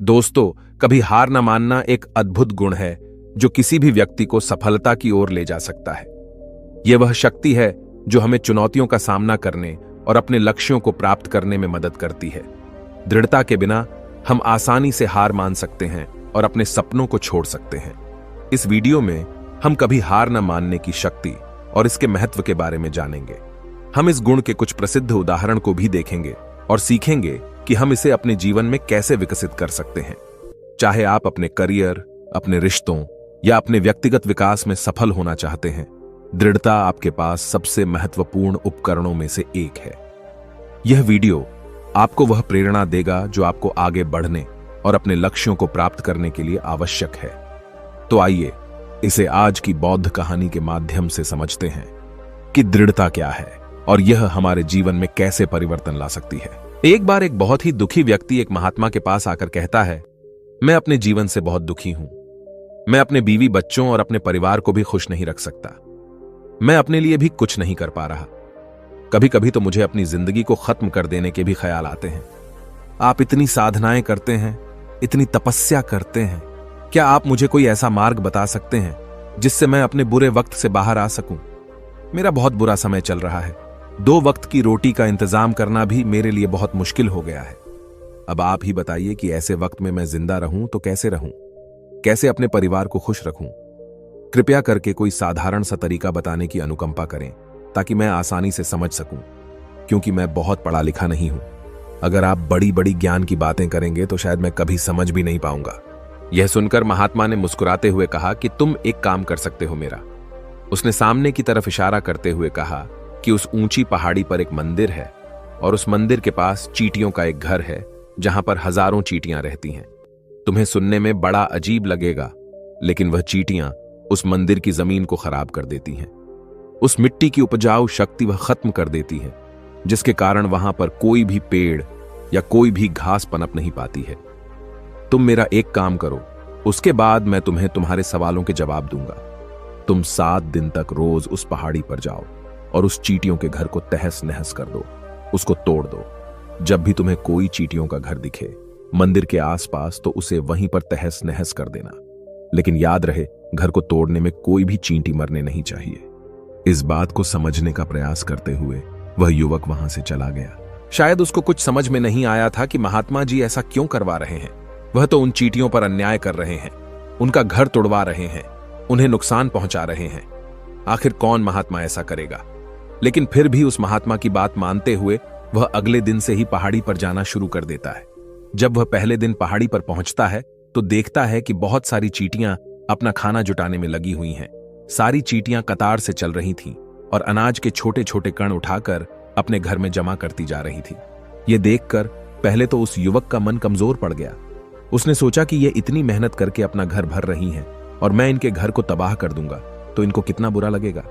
दोस्तों, कभी हार न मानना एक अद्भुत गुण है जो किसी भी व्यक्ति को सफलता की ओर ले जा सकता है। यह वह शक्ति है जो हमें चुनौतियों का सामना करने और अपने लक्ष्यों को प्राप्त करने में मदद करती है। दृढ़ता के बिना हम आसानी से हार मान सकते हैं और अपने सपनों को छोड़ सकते हैं। इस वीडियो में हम कभी हार न मानने की शक्ति और इसके महत्व के बारे में जानेंगे। हम इस गुण के कुछ प्रसिद्ध उदाहरण को भी देखेंगे और सीखेंगे कि हम इसे अपने जीवन में कैसे विकसित कर सकते हैं। चाहे आप अपने करियर, अपने रिश्तों या अपने व्यक्तिगत विकास में सफल होना चाहते हैं, दृढ़ता आपके पास सबसे महत्वपूर्ण उपकरणों में से एक है। यह वीडियो आपको वह प्रेरणा देगा जो आपको आगे बढ़ने और अपने लक्ष्यों को प्राप्त करने के लिए आवश्यक है। तो आइए इसे आज की बौद्ध कहानी के माध्यम से समझते हैं कि दृढ़ता क्या है और यह हमारे जीवन में कैसे परिवर्तन ला सकती है। एक बार एक बहुत ही दुखी व्यक्ति एक महात्मा के पास आकर कहता है, मैं अपने जीवन से बहुत दुखी हूं। मैं अपने बीवी बच्चों और अपने परिवार को भी खुश नहीं रख सकता। मैं अपने लिए भी कुछ नहीं कर पा रहा। कभी कभी तो मुझे अपनी जिंदगी को खत्म कर देने के भी ख्याल आते हैं। आप इतनी साधनाएं करते हैं, इतनी तपस्या करते हैं, क्या आप मुझे कोई ऐसा मार्ग बता सकते हैं जिससे मैं अपने बुरे वक्त से बाहर आ सकूं? मेरा बहुत बुरा समय चल रहा है। 2 वक्त की रोटी का इंतजाम करना भी मेरे लिए बहुत मुश्किल हो गया है। अब आप ही बताइए कि ऐसे वक्त में मैं जिंदा रहूं तो कैसे रहूं? कैसे अपने परिवार को खुश रखूं? कृपया करके कोई साधारण सा तरीका बताने की अनुकंपा करें ताकि मैं आसानी से समझ सकूं, क्योंकि मैं बहुत पढ़ा लिखा नहीं हूं। अगर आप बड़ी बड़ी ज्ञान की बातें करेंगे तो शायद मैं कभी समझ भी नहीं पाऊंगा। यह सुनकर महात्मा ने मुस्कुराते हुए कहा कि तुम एक काम कर सकते हो मेरा। उसने सामने की तरफ इशारा करते हुए कहा कि उस ऊंची पहाड़ी पर एक मंदिर है और उस मंदिर के पास चींटियों का एक घर है जहां पर हजारों चींटियां रहती हैं। तुम्हें सुनने में बड़ा अजीब लगेगा, लेकिन वह चींटियां उस मंदिर की जमीन को खराब कर देती हैं। उस मिट्टी की उपजाऊ शक्ति वह खत्म कर देती है, जिसके कारण वहां पर कोई भी पेड़ या कोई भी घास पनप नहीं पाती है। तुम मेरा एक काम करो, उसके बाद मैं तुम्हें तुम्हारे सवालों के जवाब दूंगा। तुम 7 दिन तक रोज उस पहाड़ी पर जाओ और उस चींटियों के घर को तहस नहस कर दो, उसको तोड़ दो। जब भी तुम्हें कोई चींटियों का घर दिखे मंदिर के आसपास, तो उसे वहीं पर तहस नहस कर देना। लेकिन याद रहे, घर को तोड़ने में कोई भी चींटी मरने नहीं चाहिए। इस बात को समझने का प्रयास करते हुए वह युवक वहां से चला गया। शायद उसको कुछ समझ में नहीं आया था कि महात्मा जी ऐसा क्यों करवा रहे हैं। वह तो उन चींटियों पर अन्याय कर रहे हैं, उनका घर तोड़वा रहे हैं, उन्हें नुकसान पहुंचा रहे हैं। आखिर कौन महात्मा ऐसा करेगा? लेकिन फिर भी उस महात्मा की बात मानते हुए वह अगले दिन से ही पहाड़ी पर जाना शुरू कर देता है। जब वह पहले दिन पहाड़ी पर पहुंचता है तो देखता है कि बहुत सारी चींटियां अपना खाना जुटाने में लगी हुई हैं। सारी चींटियां कतार से चल रही थीं और अनाज के छोटे छोटे कण उठाकर अपने घर में जमा करती जा रही थी। यह देखकर पहले तो उस युवक का मन कमजोर पड़ गया। उसने सोचा कि ये इतनी मेहनत करके अपना घर भर रही हैं और मैं इनके घर को तबाह कर दूंगा तो इनको कितना बुरा लगेगा।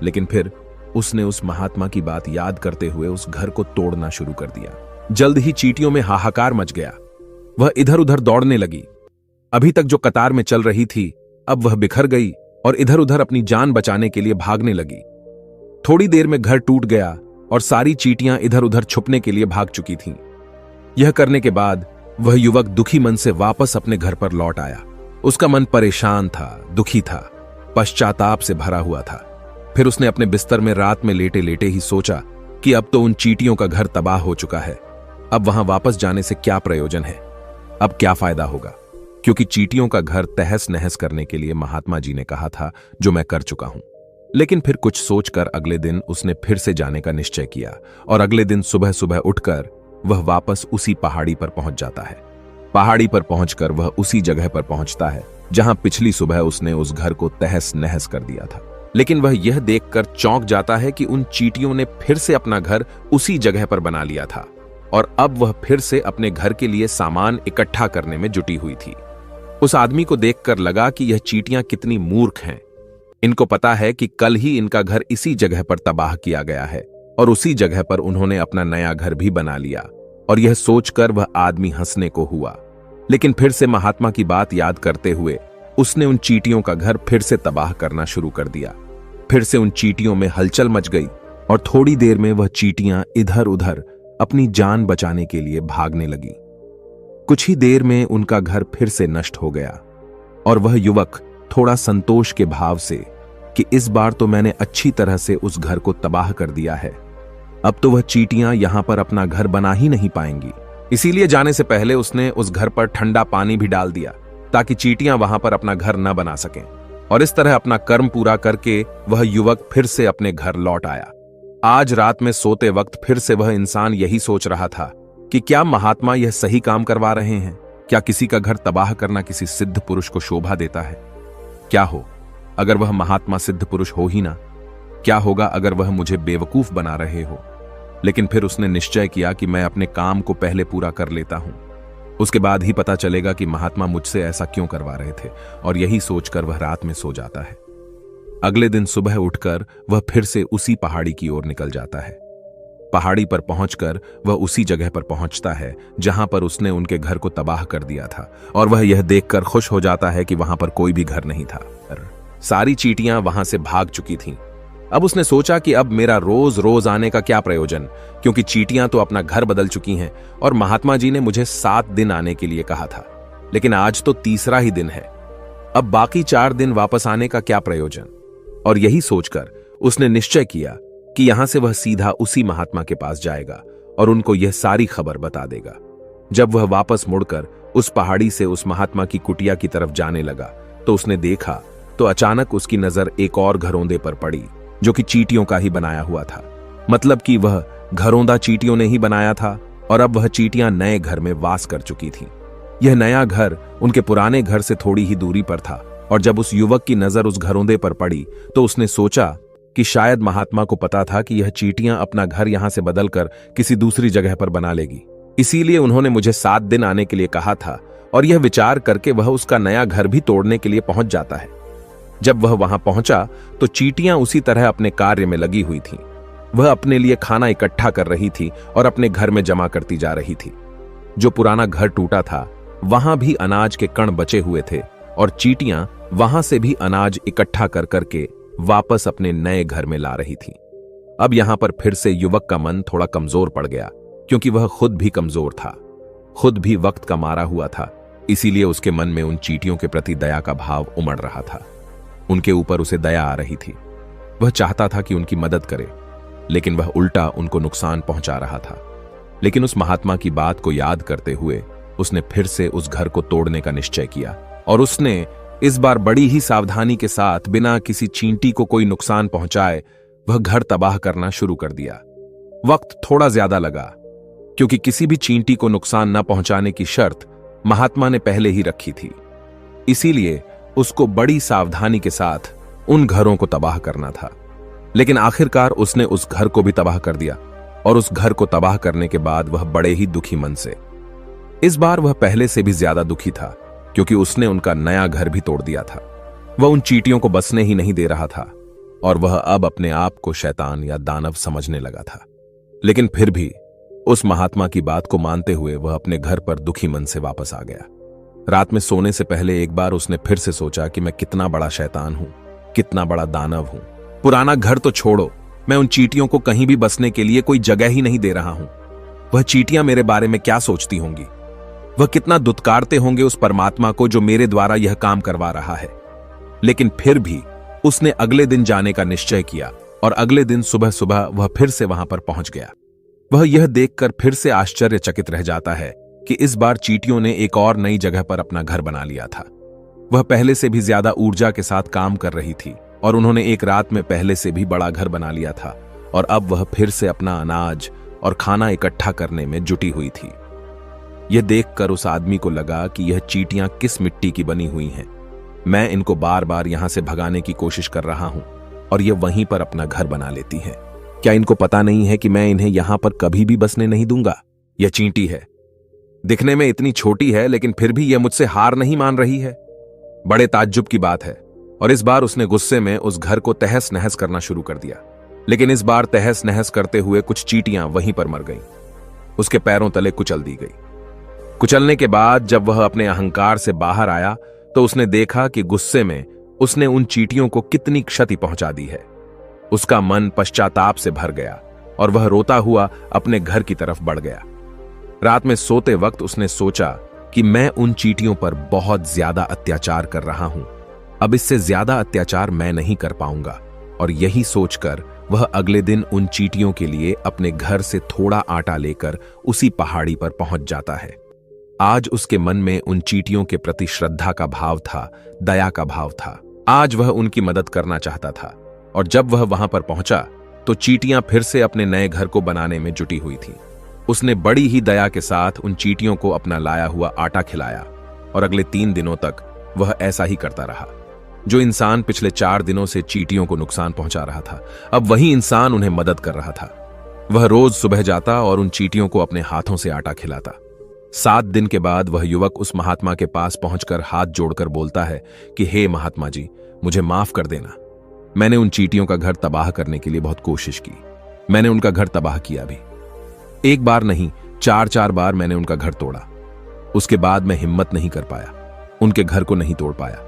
लेकिन फिर उसने उस महात्मा की बात याद करते हुए उस घर को तोड़ना शुरू कर दिया। जल्द ही चींटियों में हाहाकार मच गया। वह इधर उधर दौड़ने लगी। अभी तक जो कतार में चल रही थी, अब वह बिखर गई और इधर उधर अपनी जान बचाने के लिए भागने लगी। थोड़ी देर में घर टूट गया और सारी चींटियां इधर उधर छुपने के लिए भाग चुकी थीं। यह करने के बाद वह युवक दुखी मन से वापस अपने घर पर लौट आया। उसका मन परेशान था, दुखी था, पश्चाताप से भरा हुआ था। फिर उसने अपने बिस्तर में रात में लेटे लेटे ही सोचा कि अब तो उन चींटियों का घर तबाह हो चुका है। अब वहां वापस जाने से क्या प्रयोजन है? अब क्या फायदा होगा? क्योंकि चींटियों का घर तहस नहस करने के लिए महात्मा जी ने कहा था, जो मैं कर चुका हूं। लेकिन फिर कुछ सोचकर अगले दिन उसने फिर से जाने का निश्चय किया और अगले दिन सुबह सुबह उठकर वह वापस उसी पहाड़ी पर पहुंच जाता है। पहाड़ी पर पहुंचकर वह उसी जगह पर पहुंचता है जहां पिछली सुबह उसने उस घर को तहस नहस कर दिया था। लेकिन वह यह देखकर चौंक जाता है कि उन चींटियों ने फिर से अपना घर उसी जगह पर बना लिया था और अब वह फिर से अपने घर के लिए सामान इकट्ठा करने में जुटी हुई थी। उस आदमी को देखकर लगा कि यह चींटियां कितनी मूर्ख हैं। इनको पता है कि कल ही इनका घर इसी जगह पर तबाह किया गया है और उसी जगह पर उन्होंने अपना नया घर भी बना लिया। और यह सोचकर वह आदमी हंसने को हुआ। लेकिन फिर से महात्मा की बात याद करते हुए उसने उन चींटियों का घर फिर से तबाह करना शुरू कर दिया। फिर से उन चींटियों में हलचल मच गई और थोड़ी देर में वह चींटियां इधर उधर अपनी जान बचाने के लिए भागने लगी। कुछ ही देर में उनका घर फिर से नष्ट हो गया और वह युवक थोड़ा संतोष के भाव से कि इस बार तो मैंने अच्छी तरह से उस घर को तबाह कर दिया है, अब तो वह चींटियां यहां पर अपना घर बना ही नहीं पाएंगी। इसीलिए जाने से पहले उसने उस घर पर ठंडा पानी भी डाल दिया ताकि चींटियां वहां पर अपना घर न बना सकें। और इस तरह अपना कर्म पूरा करके वह युवक फिर से अपने घर लौट आया। आज रात में सोते वक्त फिर से वह इंसान यही सोच रहा था कि क्या महात्मा यह सही काम करवा रहे हैं? क्या किसी का घर तबाह करना किसी सिद्ध पुरुष को शोभा देता है? क्या हो अगर वह महात्मा सिद्ध पुरुष हो ही ना? क्या होगा अगर वह मुझे बेवकूफ बना रहे हो? लेकिन फिर उसने निश्चय किया कि मैं अपने काम को पहले पूरा कर लेता हूं, उसके बाद ही पता चलेगा कि महात्मा मुझसे ऐसा क्यों करवा रहे थे। और यही सोचकर वह रात में सो जाता है। अगले दिन सुबह उठकर वह फिर से उसी पहाड़ी की ओर निकल जाता है। पहाड़ी पर पहुंचकर वह उसी जगह पर पहुंचता है जहां पर उसने उनके घर को तबाह कर दिया था, और वह यह देखकर खुश हो जाता है कि वहां पर कोई भी घर नहीं था। सारी चींटियां वहां से भाग चुकी थीं। अब उसने सोचा कि अब मेरा रोज रोज आने का क्या प्रयोजन, क्योंकि चींटियां तो अपना घर बदल चुकी हैं और महात्मा जी ने मुझे 7 दिन आने के लिए कहा था, लेकिन आज तो तीसरा ही दिन है। अब बाकी 4 दिन वापस आने का क्या प्रयोजन? और यही सोचकर उसने निश्चय किया कि यहां से वह सीधा उसी महात्मा के पास जाएगा और उनको यह सारी खबर बता देगा। जब वह वापस मुड़कर उस पहाड़ी से उस महात्मा की कुटिया की तरफ जाने लगा तो उसने देखा तो अचानक उसकी नजर एक और घरौंदे पर पड़ी जो कि चींटियों का ही बनाया हुआ था। मतलब कि वह घरौंदा चींटियों ने ही बनाया था और अब वह चींटियां नए घर में वास कर चुकी थीं। यह नया घर उनके पुराने घर से थोड़ी ही दूरी पर था और जब उस युवक की नजर उस घरौंदे पर पड़ी तो उसने सोचा कि शायद महात्मा को पता था कि यह चींटियां अपना घर यहां से बदलकर किसी दूसरी जगह पर बना लेगी, इसीलिए उन्होंने मुझे 7 दिन आने के लिए कहा था। और यह विचार करके वह उसका नया घर भी तोड़ने के लिए पहुंच जाता है। जब वह वहां पहुंचा तो चींटियां उसी तरह अपने कार्य में लगी हुई थीं। वह अपने लिए खाना इकट्ठा कर रही थी और अपने घर में जमा करती जा रही थी। जो पुराना घर टूटा था वहां भी अनाज के कण बचे हुए थे और चींटियां वहां से भी अनाज इकट्ठा कर करके वापस अपने नए घर में ला रही थी। अब यहां पर फिर से युवक का मन थोड़ा कमजोर पड़ गया, क्योंकि वह खुद भी कमजोर था, खुद भी वक्त का मारा हुआ था। इसीलिए उसके मन में उन चींटियों के प्रति दया का भाव उमड़ रहा था। उनके ऊपर उसे दया आ रही थी। वह चाहता था कि उनकी मदद करे, लेकिन वह उल्टा उनको नुकसान पहुंचा रहा था। लेकिन उस महात्मा की बात को याद करते हुए उसने फिर से उस घर को तोड़ने का निश्चय किया और उसने इस बार बड़ी ही सावधानी के साथ बिना किसी चींटी को कोई नुकसान पहुंचाए वह घर तबाह करना शुरू कर दिया। वक्त थोड़ा ज्यादा लगा, क्योंकि किसी भी चींटी को नुकसान न पहुंचाने की शर्त महात्मा ने पहले ही रखी थी। इसीलिए उसको बड़ी सावधानी के साथ उन घरों को तबाह करना था। लेकिन आखिरकार उसने उस घर को भी तबाह कर दिया और उस घर को तबाह करने के बाद वह बड़े ही दुखी मन से, इस बार वह पहले से भी ज्यादा दुखी था, क्योंकि उसने उनका नया घर भी तोड़ दिया था। वह उन चींटियों को बसने ही नहीं दे रहा था और वह अब अपने आप को शैतान या दानव समझने लगा था। लेकिन फिर भी उस महात्मा की बात को मानते हुए वह अपने घर पर दुखी मन से वापस आ गया। रात में सोने से पहले एक बार उसने फिर से सोचा कि मैं कितना बड़ा शैतान हूं, कितना बड़ा दानव हूं। पुराना घर तो छोड़ो, मैं उन चींटियों को कहीं भी बसने के लिए कोई जगह ही नहीं दे रहा हूं। वह चींटियां मेरे बारे में क्या सोचती होंगी? वह कितना दुत्कारते होंगे उस परमात्मा को जो मेरे द्वारा यह काम करवा रहा है। लेकिन फिर भी उसने अगले दिन जाने का निश्चय किया और अगले दिन सुबह सुबह वह फिर से वहां पर पहुंच गया। वह यह देखकर फिर से आश्चर्यचकित रह जाता है कि इस बार चींटियों ने एक और नई जगह पर अपना घर बना लिया था। वह पहले से भी ज्यादा ऊर्जा के साथ काम कर रही थी और उन्होंने एक रात में पहले से भी बड़ा घर बना लिया था और अब वह फिर से अपना अनाज और खाना इकट्ठा करने में जुटी हुई थी। यह देखकर उस आदमी को लगा कि यह चींटियां किस मिट्टी की बनी हुई हैं। मैं इनको बार बार यहां से भगाने की कोशिश कर रहा हूं और यह वहीं पर अपना घर बना लेती हैं। क्या इनको पता नहीं है कि मैं इन्हें यहां पर कभी भी बसने नहीं दूंगा? यह चींटी है, दिखने में इतनी छोटी है, लेकिन फिर भी यह मुझसे हार नहीं मान रही है। बड़े ताज्जुब की बात है। और इस बार उसने गुस्से में उस घर को तहस नहस करना शुरू कर दिया। लेकिन इस बार तहस नहस करते हुए कुछ चींटियां वहीं पर मर गईं। उसके पैरों तले कुचल दी गई। कुचलने के बाद जब वह अपने अहंकार से बाहर आया तो उसने देखा कि गुस्से में उसने उन चींटियों को कितनी क्षति पहुंचा दी है। उसका मन पश्चाताप से भर गया और वह रोता हुआ अपने घर की तरफ बढ़ गया। रात में सोते वक्त उसने सोचा कि मैं उन चींटियों पर बहुत ज्यादा अत्याचार कर रहा हूं। अब इससे ज्यादा अत्याचार मैं नहीं कर पाऊंगा। और यही सोचकर वह अगले दिन उन चींटियों के लिए अपने घर से थोड़ा आटा लेकर उसी पहाड़ी पर पहुंच जाता है। आज उसके मन में उन चींटियों के प्रति श्रद्धा का भाव था, दया का भाव था। आज वह उनकी मदद करना चाहता था। और जब वह वहां पर पहुंचा तो चींटियां फिर से अपने नए घर को बनाने में जुटी हुई थीं। उसने बड़ी ही दया के साथ उन चींटियों को अपना लाया हुआ आटा खिलाया और अगले 3 दिनों तक वह ऐसा ही करता रहा। जो इंसान पिछले 4 दिनों से चींटियों को नुकसान पहुंचा रहा था, अब वही इंसान उन्हें मदद कर रहा था। वह रोज सुबह जाता और उन चींटियों को अपने हाथों से आटा खिलाता। 7 दिन के बाद वह युवक उस महात्मा के पास पहुंचकर हाथ जोड़कर बोलता है कि हे महात्मा जी, मुझे माफ कर देना। मैंने उन चींटियों का घर तबाह करने के लिए बहुत कोशिश की। मैंने उनका घर तबाह किया भी। 1 बार नहीं, 4 बार मैंने उनका घर तोड़ा। उसके बाद मैं हिम्मत नहीं कर पाया, उनके घर को नहीं तोड़ पाया।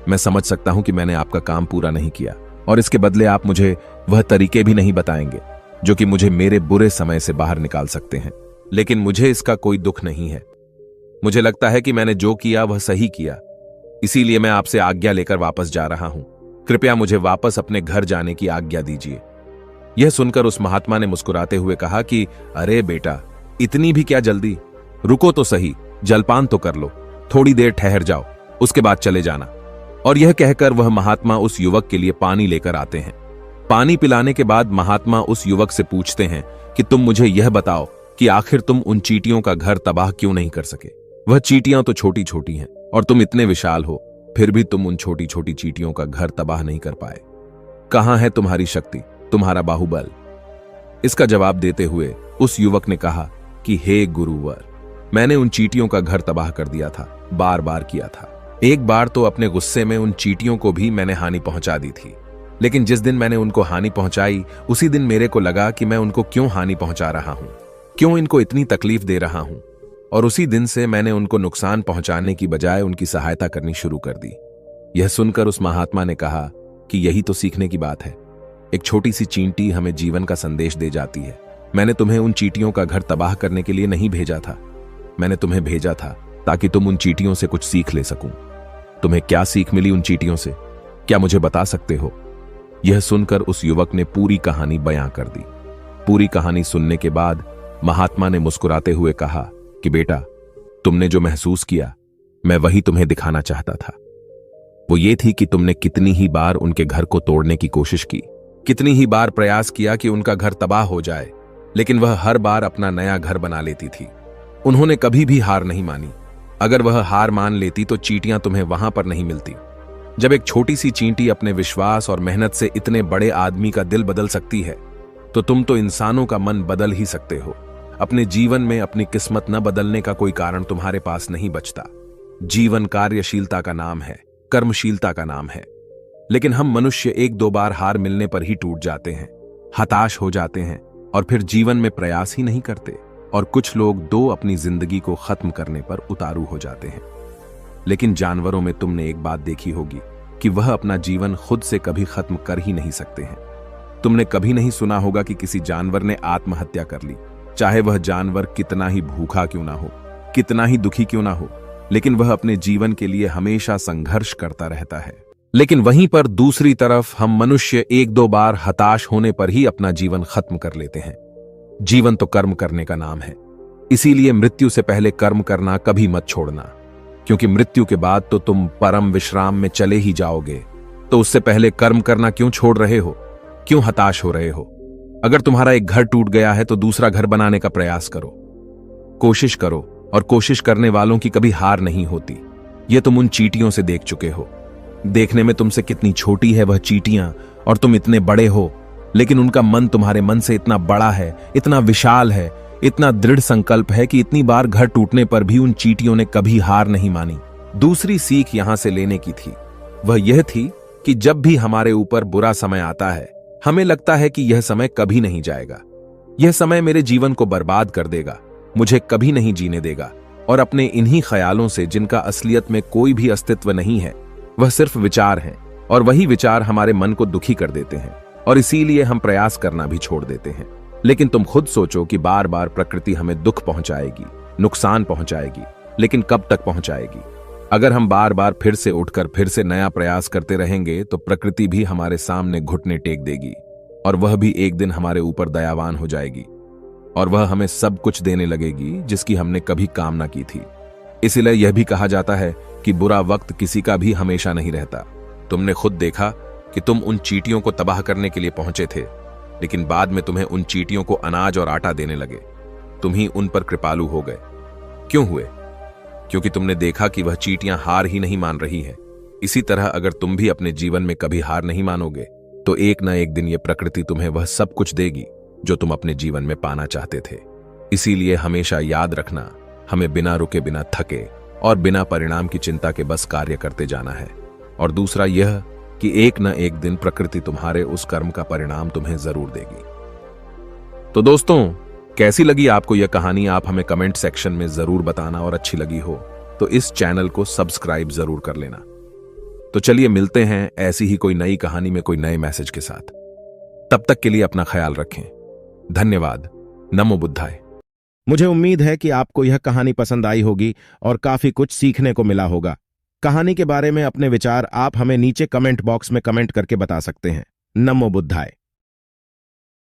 मैं समझ सकता हूं कि मैंने आपका काम पूरा नहीं किया और इसके बदले आप मुझे वह तरीके भी नहीं बताएंगे जो कि मुझे मेरे बुरे समय से बाहर निकाल सकते हैं। लेकिन मुझे इसका कोई दुख नहीं है। मुझे लगता है कि मैंने जो किया वह सही किया, इसीलिए मैं आपसे आज्ञा लेकर वापस जा रहा हूं। कृपया मुझे वापस अपने घर जाने की आज्ञा दीजिए। यह सुनकर उस महात्मा ने मुस्कुराते हुए कहा कि अरे बेटा, इतनी भी क्या जल्दी, रुको तो सही, जलपान तो कर लो, थोड़ी देर ठहर जाओ, उसके बाद चले जाना। और यह कहकर वह महात्मा उस युवक के लिए पानी लेकर आते हैं। पानी पिलाने के बाद महात्मा उस युवक से पूछते हैं कि तुम मुझे यह बताओ कि आखिर तुम उन चींटियों का घर तबाह क्यों नहीं कर सके। वह चींटियां तो छोटी छोटी हैं और तुम इतने विशाल हो, फिर भी तुम उन छोटी छोटी चींटियों का घर तबाह नहीं कर पाए। कहां है तुम्हारी शक्ति, तुम्हारा बाहुबल? इसका जवाब देते हुए उस युवक ने कहा कि हे गुरुवर, मैंने उन चींटियों का घर तबाह कर दिया था, बार बार किया था। एक बार तो अपने गुस्से में उन चींटियों को भी मैंने हानि पहुंचा दी थी। लेकिन जिस दिन मैंने उनको हानि पहुंचाई, उसी दिन मेरे को लगा कि मैं उनको क्यों हानि पहुंचा रहा हूं, क्यों इनको इतनी तकलीफ दे रहा हूं। और उसी दिन से मैंने उनको नुकसान पहुंचाने की बजाय उनकी सहायता करनी शुरू कर दी। यह सुनकर उस महात्मा ने कहा कि यही तो सीखने की बात है। एक छोटी सी चींटी हमें जीवन का संदेश दे जाती है। मैंने तुम्हें उन चींटियों का घर तबाह करने के लिए नहीं भेजा था, मैंने तुम्हें भेजा था ताकि तुम उन चींटियों से कुछ सीख ले सकूं। तुम्हें क्या सीख मिली उन चींटियों से, क्या मुझे बता सकते हो? यह सुनकर उस युवक ने पूरी कहानी बयां कर दी। पूरी कहानी सुनने के बाद महात्मा ने मुस्कुराते हुए कहा कि बेटा, तुमने जो महसूस किया, मैं वही तुम्हें दिखाना चाहता था। वो ये थी कि तुमने कितनी ही बार उनके घर को तोड़ने की कोशिश की, कितनी ही बार प्रयास किया कि उनका घर तबाह हो जाए, लेकिन वह हर बार अपना नया घर बना लेती थी। उन्होंने कभी भी हार नहीं मानी। अगर वह हार मान लेती तो चींटियां तुम्हें वहां पर नहीं मिलती। जब एक छोटी सी चींटी अपने विश्वास और मेहनत से इतने बड़े आदमी का दिल बदल सकती है, तो तुम तो इंसानों का मन बदल ही सकते हो। अपने जीवन में अपनी किस्मत न बदलने का कोई कारण तुम्हारे पास नहीं बचता। जीवन कार्यशीलता का नाम है, कर्मशीलता का नाम है। लेकिन हम मनुष्य 1-2 बार हार मिलने पर ही टूट जाते हैं, हताश हो जाते हैं और फिर जीवन में प्रयास ही नहीं करते। और कुछ लोग अपनी जिंदगी को खत्म करने पर उतारू हो जाते हैं। लेकिन जानवरों में तुमने एक बात देखी होगी कि वह अपना जीवन खुद से कभी खत्म कर ही नहीं सकते हैं। तुमने कभी नहीं सुना होगा कि किसी जानवर ने आत्महत्या कर ली, चाहे वह जानवर कितना ही भूखा क्यों ना हो, कितना ही दुखी क्यों ना हो, लेकिन वह अपने जीवन के लिए हमेशा संघर्ष करता रहता है। लेकिन वहीं पर दूसरी तरफ हम मनुष्य 1-2 बार हताश होने पर ही अपना जीवन खत्म कर लेते हैं। जीवन तो कर्म करने का नाम है, इसीलिए मृत्यु से पहले कर्म करना कभी मत छोड़ना, क्योंकि मृत्यु के बाद तो तुम परम विश्राम में चले ही जाओगे। तो उससे पहले कर्म करना क्यों छोड़ रहे हो, क्यों हताश हो रहे हो? अगर तुम्हारा एक घर टूट गया है तो दूसरा घर बनाने का प्रयास करो, कोशिश करो, और कोशिश करने वालों की कभी हार नहीं होती। यह तुम उन चींटियों से देख चुके हो। देखने में तुमसे कितनी छोटी है वह चींटियां और तुम इतने बड़े हो, लेकिन उनका मन तुम्हारे मन से इतना बड़ा है, इतना विशाल है, इतना दृढ़ संकल्प है कि इतनी बार घर टूटने पर भी उन चींटियों ने कभी हार नहीं मानी। दूसरी सीख यहां से लेने की थी, वह यह थी कि जब भी हमारे ऊपर बुरा समय आता है, हमें लगता है कि यह समय कभी नहीं जाएगा, यह समय मेरे जीवन को बर्बाद कर देगा, मुझे कभी नहीं जीने देगा। और अपने इन्हीं ख्यालों से, जिनका असलियत में कोई भी अस्तित्व नहीं है, वह सिर्फ विचार हैं, और वही विचार हमारे मन को दुखी कर देते हैं और इसीलिए हम प्रयास करना भी छोड़ देते हैं। लेकिन तुम खुद सोचो कि बार बार प्रकृति हमें दुख पहुंचाएगी, नुकसान पहुंचाएगी, लेकिन कब तक पहुंचाएगी? अगर हम बार बार फिर से उठकर फिर से नया प्रयास करते रहेंगे तो प्रकृति भी हमारे सामने घुटने टेक देगी, और वह भी एक दिन हमारे ऊपर दयावान हो जाएगी, और वह हमें सब कुछ देने लगेगी जिसकी हमने कभी कामना की थी। इसीलिए यह भी कहा जाता है कि बुरा वक्त किसी का भी हमेशा नहीं रहता। तुमने खुद देखा कि तुम उन चींटियों को तबाह करने के लिए पहुंचे थे, लेकिन बाद में तुम्हें उन चींटियों को अनाज और आटा देने लगे। तुम ही उन पर कृपालु हो गए। क्यों हुए? क्योंकि तुमने देखा कि वह चींटियां हार ही नहीं मान रही हैं। इसी तरह अगर तुम भी अपने जीवन में कभी हार नहीं मानोगे तो एक न एक दिन यह प्रकृति तुम्हें वह सब कुछ देगी जो तुम अपने जीवन में पाना चाहते थे। इसीलिए हमेशा याद रखना, हमें बिना रुके, बिना थके और बिना परिणाम की चिंता के बस कार्य करते जाना है। और दूसरा यह कि एक न एक दिन प्रकृति तुम्हारे उस कर्म का परिणाम तुम्हें जरूर देगी। तो दोस्तों, कैसी लगी आपको यह कहानी? आप हमें कमेंट सेक्शन में जरूर बताना, और अच्छी लगी हो तो इस चैनल को सब्सक्राइब जरूर कर लेना। तो चलिए मिलते हैं ऐसी ही कोई नई कहानी में कोई नए मैसेज के साथ। तब तक के लिए अपना ख्याल रखें। धन्यवाद। नमो बुद्धाय। मुझे उम्मीद है कि आपको यह कहानी पसंद आई होगी और काफी कुछ सीखने को मिला होगा। कहानी के बारे में अपने विचार आप हमें नीचे कमेंट बॉक्स में कमेंट करके बता सकते हैं। नमो बुद्धाय।